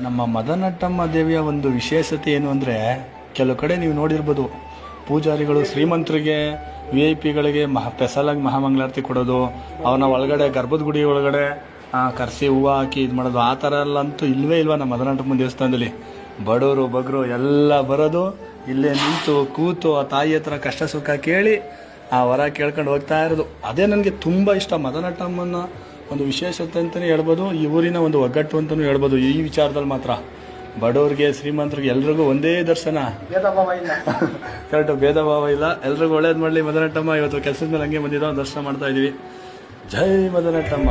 ನಮ್ಮ ಮದನಟ್ಟಮ್ಮ ದೇವಿಯ ಒಂದು ವಿಶೇಷತೆ ಏನು ಅಂದರೆ, ಕೆಲವು ಕಡೆ ನೀವು ನೋಡಿರ್ಬೋದು, ಪೂಜಾರಿಗಳು ಶ್ರೀಮಂತರಿಗೆ VIP ಗಳಿಗೆ ಸ್ಪೆಷಲಾಗಿ ಮಹಾಮಂಗಳಾರತಿ ಕೊಡೋದು, ಅವನ ಒಳಗಡೆ ಗರ್ಭದ ಗುಡಿ ಒಳಗಡೆ ಕರ್ಸಿ ಹೂವು ಹಾಕಿ ಇದು ಮಾಡೋದು. ಆ ಥರ ಎಲ್ಲಂತೂ ಇಲ್ವೇ ಇಲ್ವ ನಮ್ಮ ಮದನಟ್ಟಮ್ಮ ದೇವಸ್ಥಾನದಲ್ಲಿ. ಬಡವರು ಬಗ್ರು ಎಲ್ಲ ಬರೋದು, ಇಲ್ಲೇ ನಿಂತು ಕೂತು ಆ ತಾಯಿ ಹತ್ರ ಕಷ್ಟ ಸುಖ ಕೇಳಿ ಆ ವರ ಕೇಳ್ಕೊಂಡು ಹೋಗ್ತಾ ಇರೋದು. ಅದೇ ನನಗೆ ತುಂಬ ಇಷ್ಟ. ಮದನಟ್ಟಮ್ಮನ ಒಂದು ವಿಶೇಷತೆ ಅಂತಲೇ ಹೇಳ್ಬೋದು, ಈ ಊರಿನ ಒಂದು ಒಗ್ಗಟ್ಟು ಅಂತಲೂ ಹೇಳ್ಬೋದು. ಈ ವಿಚಾರದಲ್ಲಿ ಮಾತ್ರ ಬಡವ್ರಿಗೆ ಶ್ರೀಮಂತರಿಗೆ ಎಲ್ರಿಗೂ ಒಂದೇ ದರ್ಶನ, ಕರೆಕ್ಟು, ಭೇದ ಭಾವ ಇಲ್ಲ. ಎಲ್ರಿಗೂ ಒಳ್ಳೇದು ಮಾಡಲಿ ಮದನಟ್ಟಮ್ಮ. ಇವತ್ತು ಕೆಲಸದ ಮೇಲೆ ಹಂಗೆ ಬಂದಿದ್ದೋ ದರ್ಶನ ಮಾಡ್ತಾ ಇದ್ದೀವಿ. ಜೈ ಮದನಟ್ಟಮ್ಮ.